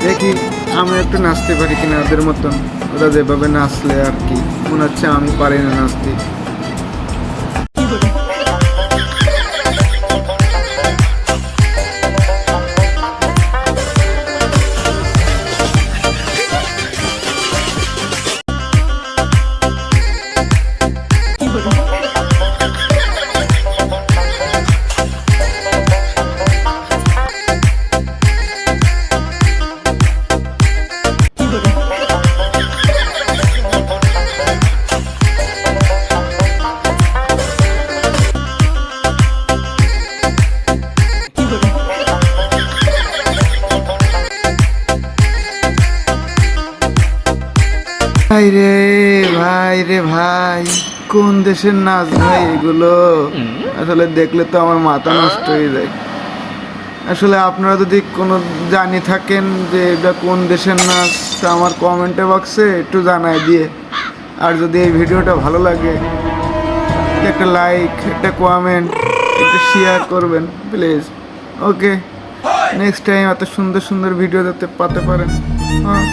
দেখি আমি একটু নাচতে পারি কিনা ওদের মতন। ওরা যেভাবে নাচলে আর কি মনে হচ্ছে আমি পারি না নাচতে। ভাই রে ভাই রে ভাই, কোন দেশের নাচ ভাই এগুলো? আসলে দেখলে তো আমার মাথা নষ্ট হয়ে যায়। আসলে আপনারা যদি কোনো জানি থাকেন যে এটা কোন দেশের নাচ, তা আমার কমেন্টে বক্সে একটু জানাই দিয়ে। আর যদি এই ভিডিওটা ভালো লাগে একটা লাইক, একটা কমেন্ট, একটু শেয়ার করবেন প্লিজ। ওকে, নেক্সট টাইম এত সুন্দর সুন্দর ভিডিও যাতে পাতে পারেন। হ্যাঁ।